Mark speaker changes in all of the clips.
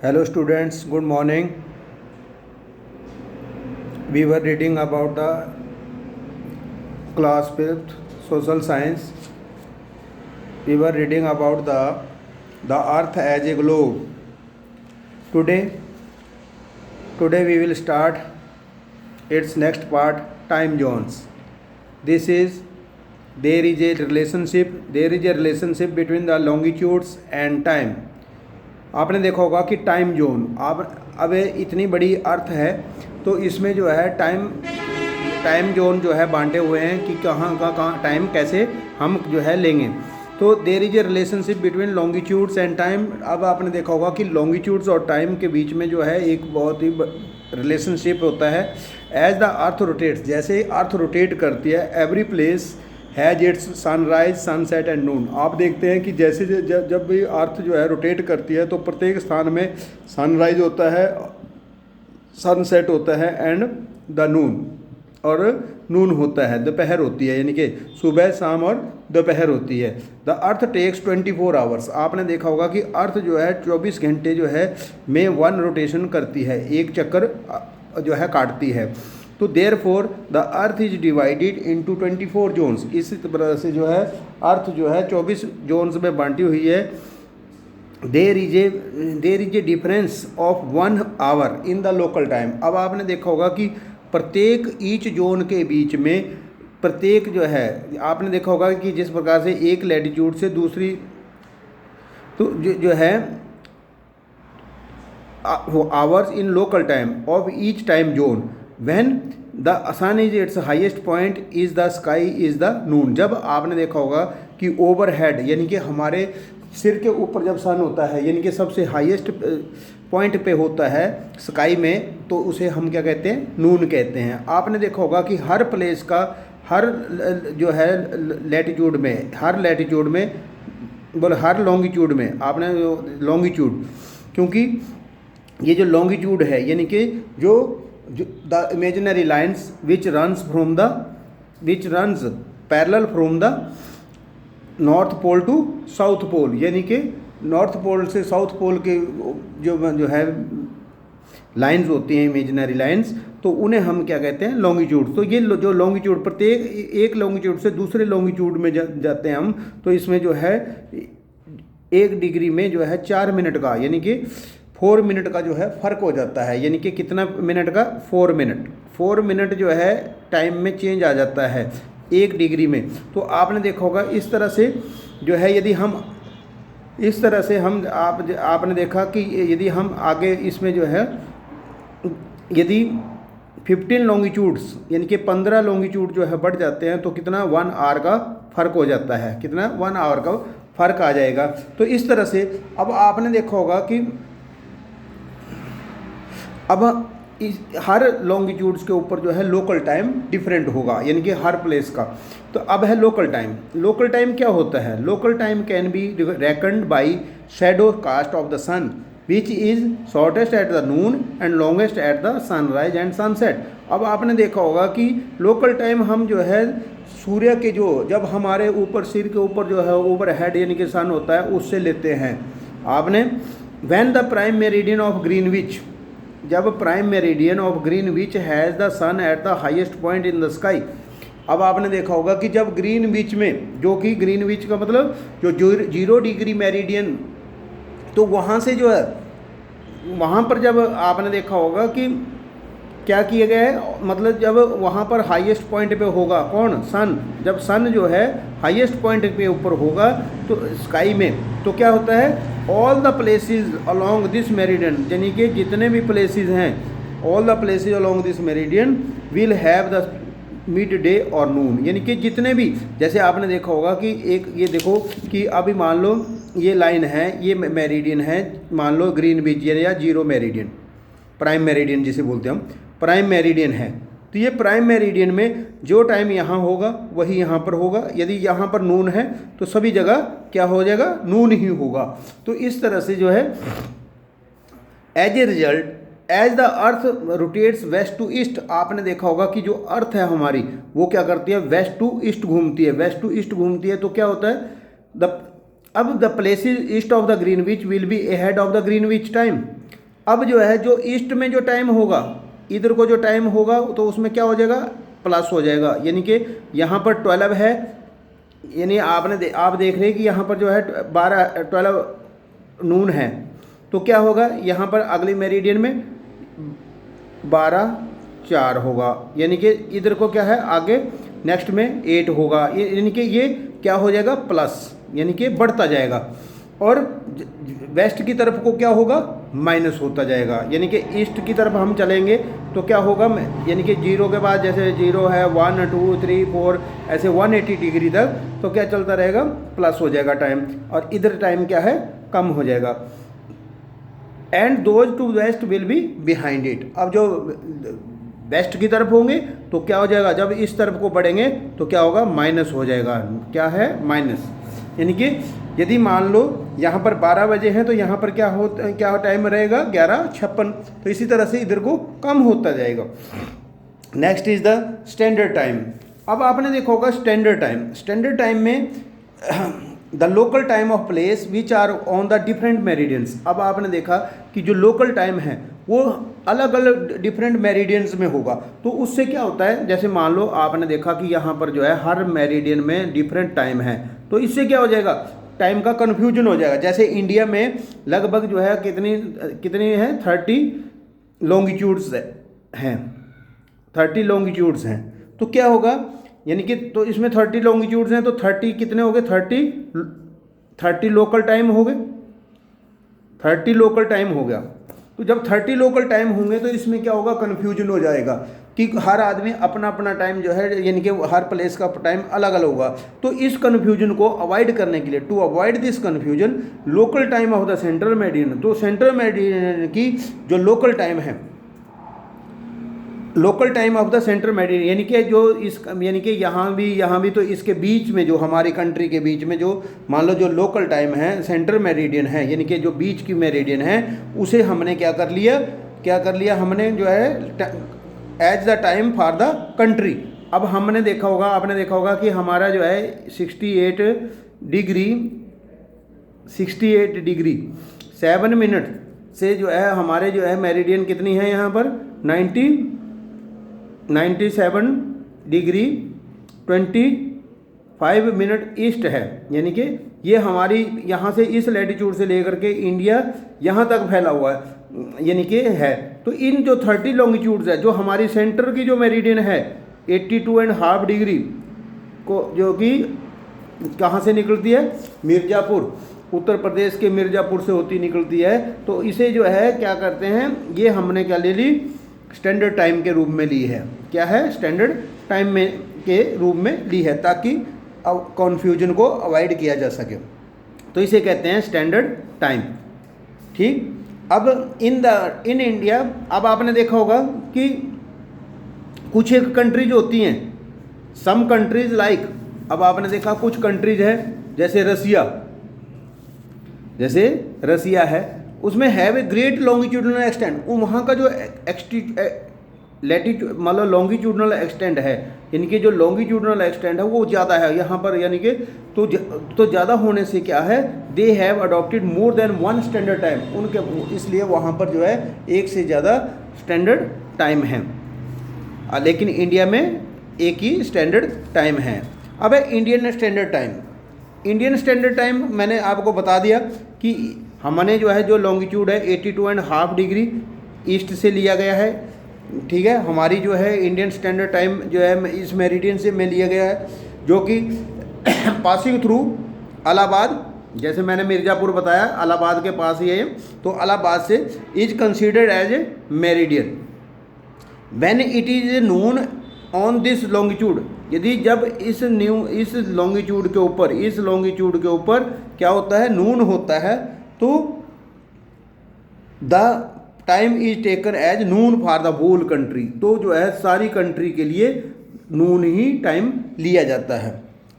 Speaker 1: Hello students, good morning. We were reading about the class 5th social science. We were reading about the earth as a globe. Today we will start its next part, time zones. There is a relationship between the longitudes and time. आपने देखा होगा कि time zone अब इतनी बड़ी अर्थ है तो इसमें जो है टाइम जोन जो है बांटे हुए हैं कि कहाँ टाइम कैसे हम जो है लेंगे। तो there is a relationship between longitudes and time. अब आपने देखा होगा कि लॉन्गिट्यूड्स और टाइम के बीच में जो है एक बहुत ही रिलेशनशिप होता है। एज द अर्थ रोटेट्स, जैसे अर्थ रोटेट करती है, every place has its sunrise sunset and noon. आप देखते हैं कि जैसे जब भी अर्थ जो है रोटेट करती है तो प्रत्येक स्थान में सनराइज होता है, सनसेट होता है एंड द नून, और नून होता है, दोपहर होती है, यानी कि सुबह शाम और दोपहर होती है। The earth takes 24 hours. आपने देखा होगा कि अर्थ जो है 24 घंटे जो है में वन रोटेशन करती है, एक चक्कर जो है काटती है। तो therefore the earth is divided into 24 zones. इसी तरह से जो है अर्थ जो है 24 जोन्स में बांटी हुई है। There is a difference of 1 hour in the local time. अब आपने देखा होगा कि प्रत्येक ईच जोन के बीच में प्रत्येक जो है, आपने देखा होगा कि जिस प्रकार से एक लैटिट्यूड से दूसरी तो जो है hours in local time of each time zone. When the sun is its highest point is the sky is the noon. जब आपने देखा होगा कि ओवरहेड यानी कि हमारे सिर के ऊपर जब सन होता है, यानी कि सबसे हाईएस्ट पॉइंट पे होता है स्काई में, तो उसे हम क्या कहते हैं, नून कहते हैं। आपने देखा होगा कि हर प्लेस का हर जो है लैटिट्यूड में, हर लैटिट्यूड में हर लॉन्गिट्यूड में, आपने लॉन्गिट्यूड, क्योंकि ये जो लॉन्गिट्यूड है यानी कि जो the imaginary lines which runs parallel from the north pole to south pole, यानी कि नॉर्थ पोल से साउथ पोल के जो है लाइंस होती हैं, इमेजिनरी लाइंस, तो उन्हें हम क्या कहते हैं, लॉन्गिट्यूड। तो ये जो लॉन्गिट्यूड प्रत्येक एक लॉन्गिट्यूड से दूसरे लॉन्गिट्यूड में जाते हैं हम, तो इसमें जो है 1 डिग्री में जो है 4 मिनट का, यानी कि 4 मिनट का जो है फ़र्क हो जाता है। यानी कि कितना मिनट का, 4 मिनट जो है टाइम में चेंज आ जाता है 1 डिग्री में। तो आपने देखा होगा इस तरह से जो है, यदि हम इस तरह से हम आपने देखा कि यदि हम आगे इसमें जो है, यदि 15 लॉन्गिट्यूड्स यानी कि 15 लॉन्गिट्यूड जो है बढ़ जाते हैं तो कितना 1 आवर का फ़र्क हो जाता है, कितना 1 आवर का फ़र्क आ जाएगा। तो इस तरह से अब आपने देखा होगा कि अब हर लॉन्गिट्यूड्स के ऊपर जो है लोकल टाइम डिफरेंट होगा, यानी कि हर प्लेस का। तो अब है लोकल टाइम। लोकल टाइम क्या होता है? Local time can be reckoned by shadow cast of the sun which is shortest at the noon and longest at the sunrise and sunset. अब आपने देखा होगा कि लोकल टाइम हम जो है सूर्य के जब हमारे ऊपर सिर के ऊपर जो है ओवर हेड यानी कि सन होता है उससे लेते हैं आपने। When the prime meridian of Greenwich, जब prime meridian of Greenwich has the sun at the highest point in the sky. अब आपने देखा होगा कि जब ग्रीनविच में, जो कि ग्रीनविच का मतलब जो 0 डिग्री मेरिडियन, तो वहाँ से जो है वहाँ पर जब आपने देखा होगा कि क्या किया गया है, मतलब जब वहाँ पर हाईएस्ट पॉइंट पे होगा कौन, सन, जब सन जो है हाईएस्ट पॉइंट पे ऊपर होगा तो स्काई में, तो क्या होता है, all the places along this meridian, यानी कि जितने भी प्लेसेस हैं, all the places along this meridian will have the mid day और नून, यानी कि जितने भी, जैसे आपने देखा होगा कि एक ये देखो कि अभी मान लो ये लाइन है, ये मेरिडियन है, मान लो ग्रीनविच या 0 मेरिडियन, प्राइम मेरिडियन जिसे बोलते हैं हम, प्राइम मेरिडियन है। तो ये प्राइम मेरिडियन में जो टाइम यहाँ होगा वही यहाँ पर होगा। यदि यहाँ पर नून है तो सभी जगह क्या हो जाएगा, नून ही होगा। तो इस तरह से जो है as a result as the earth rotates west to east, आपने देखा होगा कि जो अर्थ है हमारी वो क्या करती है, वेस्ट टू ईस्ट घूमती है, वेस्ट टू ईस्ट घूमती है। तो क्या होता है, अब the places east of the Greenwich will be ahead of the Greenwich time. अब जो है जो ईस्ट में जो टाइम होगा, इधर को जो टाइम होगा तो उसमें क्या हो जाएगा, प्लस हो जाएगा। यानी कि यहाँ पर 12 है, यानी आप देख रहे हैं कि यहाँ पर जो है 12 नून है, तो क्या होगा यहाँ पर अगली मेरिडियन में 12:04 होगा। यानी कि इधर को क्या है आगे नेक्स्ट में 8 होगा। यानी कि ये क्या हो जाएगा, प्लस, यानी कि बढ़ता जाएगा। और वेस्ट की तरफ को क्या होगा, माइनस होता जाएगा। यानी कि ईस्ट की तरफ हम चलेंगे तो क्या होगा, यानी कि 0 के बाद जैसे 0 है 1 2 3 4 ऐसे 180 डिग्री तक तो क्या चलता रहेगा, प्लस हो जाएगा टाइम, और इधर टाइम क्या है, कम हो जाएगा। And those to west will be behind it. अब जो वेस्ट की तरफ होंगे तो क्या हो जाएगा, जब इस तरफ को बढ़ेंगे तो क्या होगा, माइनस हो जाएगा। क्या है, माइनस। यानी कि यदि मान लो यहाँ पर 12 बजे हैं तो यहाँ पर क्या टाइम रहेगा, 11:56। तो इसी तरह से इधर को कम होता जाएगा। Next is the standard time. अब आपने देखा होगा स्टैंडर्ड टाइम। स्टैंडर्ड टाइम में the local time of place which are on the different meridians. अब आपने देखा कि जो लोकल टाइम है वो अलग अलग डिफरेंट मेरिडियंस में होगा। तो उससे क्या होता है, जैसे मान लो आपने देखा कि यहाँ पर जो है हर मेरिडियन में डिफरेंट टाइम है, तो इससे क्या हो जाएगा, टाइम का कन्फ्यूजन हो जाएगा। जैसे इंडिया में लगभग जो है कितनी है, 30 लॉन्गिट्यूड्स हैं, 30 लॉन्गिट्यूड्स हैं। तो क्या होगा, यानी कि तो इसमें 30 लॉन्गिट्यूड्स हैं तो 30 कितने हो गए, 30 लोकल टाइम हो गए, 30 लोकल टाइम हो गया। तो जब 30 लोकल टाइम होंगे तो इसमें क्या होगा, कन्फ्यूजन हो जाएगा कि हर आदमी अपना अपना टाइम जो है, यानी कि हर प्लेस का टाइम अलग अलग होगा। तो इस कन्फ्यूजन को अवॉइड करने के लिए, to avoid this confusion, local time of the central meridian, तो सेंट्रल मेरिडियन की जो लोकल टाइम है, local time of the central meridian, यानी कि जो यानी कि यहाँ भी तो इसके बीच में, जो हमारी कंट्री के बीच में जो मान लो जो लोकल टाइम है, सेंट्रल मेरिडियन है, यानी कि जो बीच की मेरिडियन है, उसे हमने क्या कर लिया हमने जो है as the time for the country. अब आपने देखा होगा कि हमारा जो है 68 डिग्री 7 मिनट से जो है हमारे जो है मेरिडियन कितनी है यहाँ पर 97 डिग्री 25 मिनट ईस्ट है। यानी कि ये हमारी यहाँ से इस लैटिट्यूड से लेकर के इंडिया यहाँ तक फैला हुआ है, यानी कि है। तो इन जो 30 लॉन्गिट्यूड्स है, जो हमारी सेंटर की जो मेरिडियन है 82.5 डिग्री को, जो कि कहाँ से निकलती है, मिर्ज़ापुर, उत्तर प्रदेश के मिर्ज़ापुर से होती निकलती है। तो इसे जो है क्या करते हैं, ये हमने क्या ले ली, स्टैंडर्ड टाइम के रूप में ली है। क्या है, स्टैंडर्ड टाइम में के रूप में ली है, ताकि कन्फ्यूजन को अवॉइड किया जा सके। तो इसे कहते हैं स्टैंडर्ड टाइम। ठीक। अब इन इंडिया, अब आपने देखा होगा कि कुछ एक कंट्रीज होती हैं, सम कंट्रीज लाइक, अब आपने देखा कुछ कंट्रीज है जैसे रसिया है, उसमें have a great longitudinal extent. वहाँ का जो लैटिट्यूड मतलब लॉन्गिट्यूडनल एक्सटेंट है, यानी कि जो लॉन्गिट्यूडनल एक्सटेंट है वो ज़्यादा है यहाँ पर, यानी कि तो ज़्यादा होने से क्या है, they have adopted more than 1 standard time, उनके इसलिए वहाँ पर जो है एक से ज़्यादा स्टैंडर्ड टाइम है। लेकिन इंडिया में एक ही स्टैंडर्ड टाइम है। अब है Indian standard time. Indian standard time मैंने आपको बता दिया कि हमने जो है जो लॉन्गिट्यूड है 82.5 डिग्री ईस्ट से लिया गया है। ठीक है, हमारी जो है इंडियन स्टैंडर्ड टाइम जो है इस मेरिडियन से में लिया गया है, जो कि पासिंग थ्रू इलाहाबाद, जैसे मैंने मिर्ज़ापुर बताया इलाहाबाद के पास ही है, तो इलाहाबाद से is considered as a meridian when it is noon on this longitude. यदि जब इस लॉन्गिट्यूड के ऊपर क्या होता है, नून होता है, तो the time is taken as noon for the whole country. तो जो है सारी कंट्री के लिए नून ही टाइम लिया जाता है।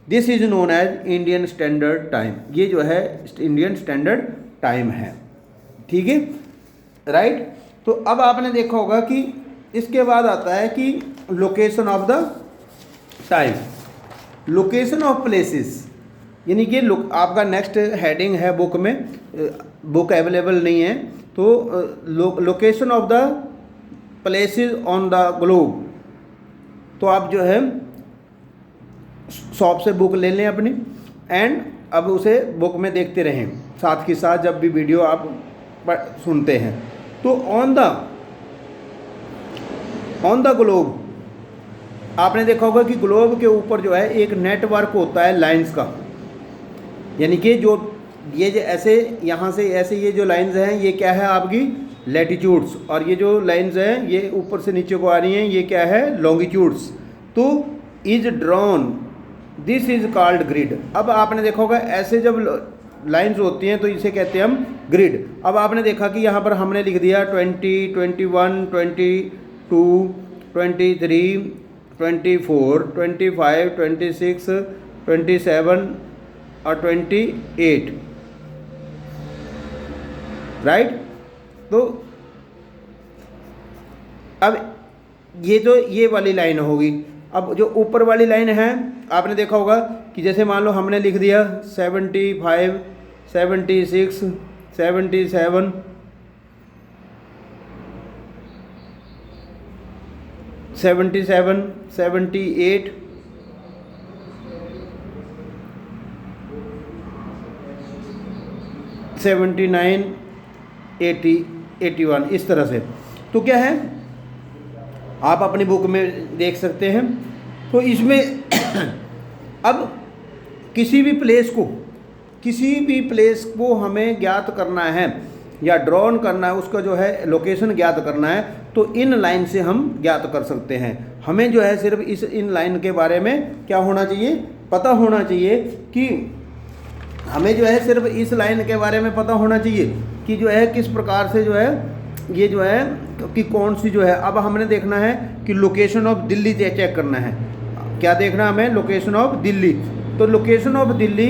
Speaker 1: This is known as Indian standard time. ये जो है इंडियन स्टैंडर्ड टाइम है। ठीक है, राइट। तो अब आपने देखा होगा कि इसके बाद आता है कि location of the time, location of places, यानी कि आपका नेक्स्ट हेडिंग है बुक में, बुक अवेलेबल नहीं है, तो location of the places on the globe. तो आप जो है शॉप से बुक ले लें अपनी, एंड अब उसे बुक में देखते रहें साथ के साथ जब भी वीडियो आप सुनते हैं। तो ऑन द ग्लोब आपने देखा होगा कि ग्लोब के ऊपर जो है एक नेटवर्क होता है लाइंस का, यानी कि जो ये ऐसे यहाँ से ऐसे ये जो लाइंस हैं ये क्या है आपकी लैटिट्यूड्स, और ये जो लाइंस हैं ये ऊपर से नीचे को आ रही हैं ये क्या है लॉन्गिट्यूड्स। तो is drawn, this is called grid. अब आपने देखा होगा ऐसे जब लाइंस होती हैं तो इसे कहते हैं हम ग्रिड। अब आपने देखा कि यहाँ पर हमने लिख दिया 20, 21, 22, 23, 24, 25, 26, 27 और 28, राइट। तो अब ये वाली लाइन होगी। अब जो ऊपर वाली लाइन है आपने देखा होगा कि जैसे मान लो हमने लिख दिया 75, 76, 77, 77, 78, 79, 80, 81, इस तरह से। तो क्या है आप अपनी बुक में देख सकते हैं। तो इसमें अब किसी भी प्लेस को हमें ज्ञात करना है या ड्रॉन करना है, उसका जो है लोकेशन ज्ञात करना है, तो इन लाइन से हम ज्ञात कर सकते हैं। हमें जो है सिर्फ इन लाइन के बारे में क्या होना चाहिए, पता होना चाहिए कि हमें जो है सिर्फ इस लाइन के बारे में पता होना चाहिए कि जो है किस प्रकार से जो है ये जो है कि कौन सी जो है। अब हमने देखना है कि लोकेशन ऑफ दिल्ली चेक करना है। क्या देखना हमें, लोकेशन ऑफ दिल्ली। तो लोकेशन ऑफ दिल्ली,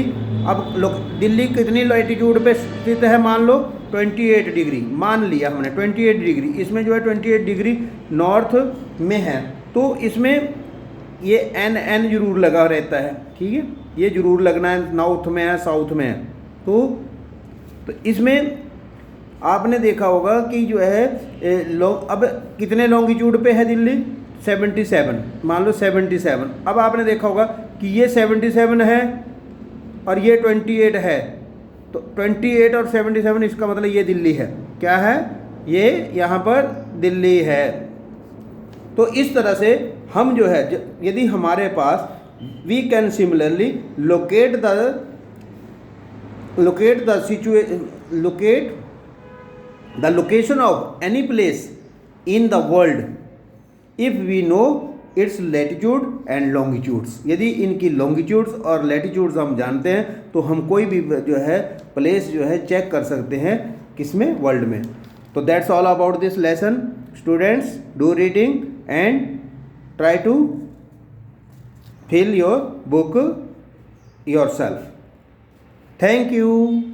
Speaker 1: अब दिल्ली कितनी लैटिट्यूड पे स्थित है, मान लो 28 डिग्री, मान लिया हमने 28 डिग्री। इसमें जो है 28 डिग्री नॉर्थ में है, तो इसमें ये एन जरूर लगा रहता है, ठीक है, ये जरूर लगना है, नॉर्थ में है साउथ में है। तो इसमें आपने देखा होगा कि जो है अब कितने लॉन्गिट्यूड पे है दिल्ली, 77, मान लो 77। अब आपने देखा होगा कि ये 77 है और ये 28 है, तो 28 और 77 इसका मतलब ये दिल्ली है। क्या है, ये यहाँ पर दिल्ली है। तो इस तरह से हम जो है यदि हमारे पास we can similarly locate the location of any place in the world if we know its latitude and longitudes। यदि इनकी longitudes और latitudes हम जानते हैं तो हम कोई भी जो है प्लेस जो है चेक कर सकते हैं किसमें, वर्ल्ड में। तो that's all about this lesson. Students, do reading and try to fill your book yourself. Thank you.